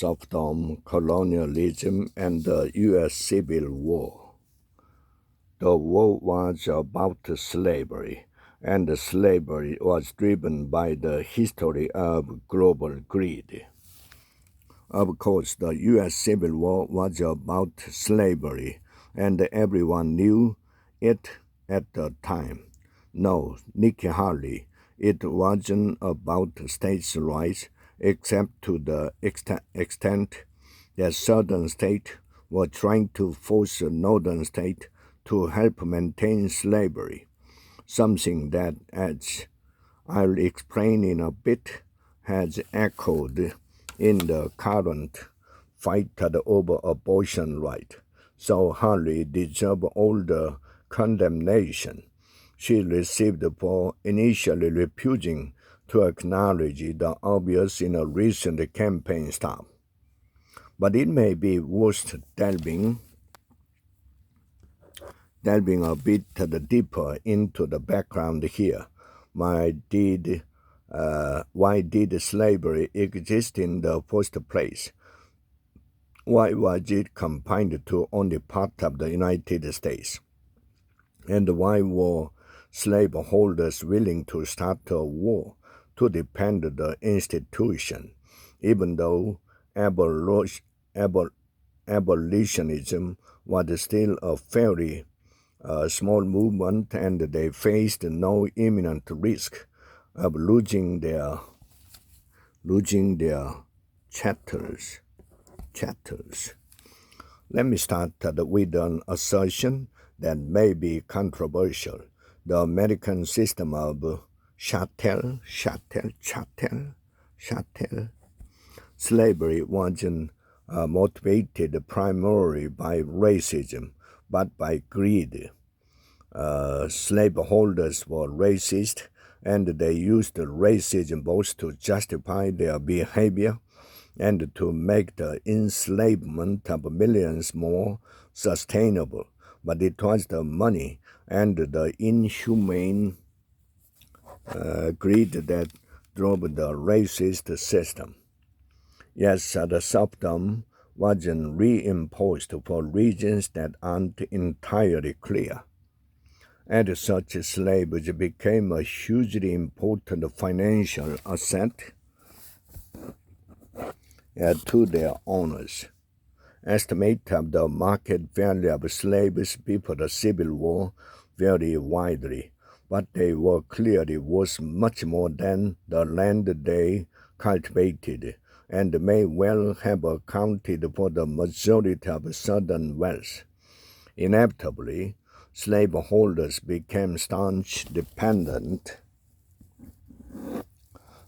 serfdom, colonialism, and the U.S. Civil War. The war was about slavery, and slavery was driven by the history of global greed. Of course, the U.S. Civil War was about slavery, and everyone knew it at the time. No, Nikki Haley, it wasn't about states' rights, except to the extent that southern states were trying to force a northern state to help maintain slavery, something that, as I'll explain in a bit, has echoed in the current fight over abortion right. So Haley deserves all the condemnation she received for initially refusing to acknowledge the obvious in a recent campaign stop. But it may be worth delving a bit deeper into the background here. Why did slavery exist in the first place? Why was it confined to only part of the United States? And why were slaveholders willing to start a war to defend the institution, even though abolitionism was still a fairly small movement and they faced no imminent risk of losing their chatters. Let me start with an assertion that may be controversial. The American system of chattel slavery wasn't motivated primarily by racism, but by greed. Slaveholders were racist, and they used racism both to justify their behavior and to make the enslavement of millions more sustainable. But it was the money and the inhumane greed that drove the racist system. Yes, the serfdom wasn't reimposed for reasons that aren't entirely clear. And such slaves became a hugely important financial asset to their owners. Estimates of the market value of slaves before the Civil War vary widely, but they were clearly worth much more than the land they cultivated, and may well have accounted for the majority of Southern wealth. Inevitably, slaveholders became staunch dependents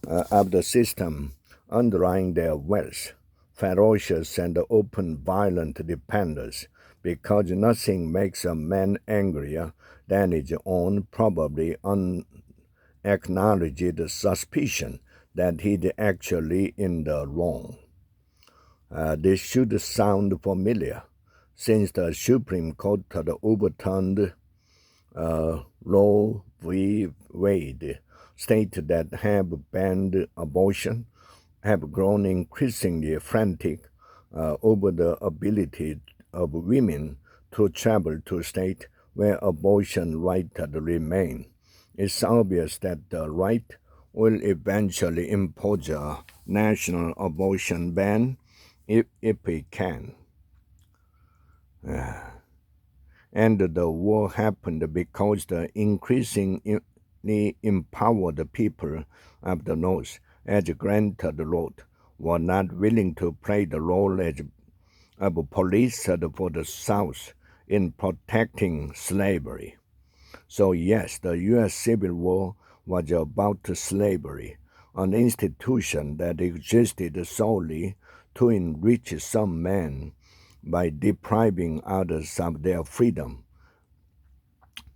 of the system underlying their wealth, ferocious and open violent dependents, because nothing makes a man angrier than his own probably unacknowledged suspicion that he's actually in the wrong. This should sound familiar, since the Supreme Court had overturned Roe v. Wade, states that have banned abortion have grown increasingly frantic over the ability of women to travel to states where abortion rights remain. It's obvious that the right will eventually impose a national abortion ban if it can. And the war happened because the increasingly empowered people of the North, as Grant wrote, were not willing to play the role of police for the South in protecting slavery. So yes, the U.S. Civil War was about slavery, an institution that existed solely to enrich some men by depriving others of their freedom.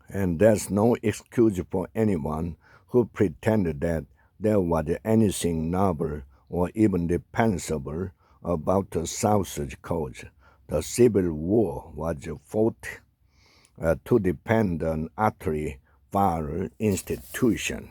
And there's no excuse for anyone who pretended that there was anything novel or even defensible about the South's cause. The Civil War was fought to defend an utterly vile institution.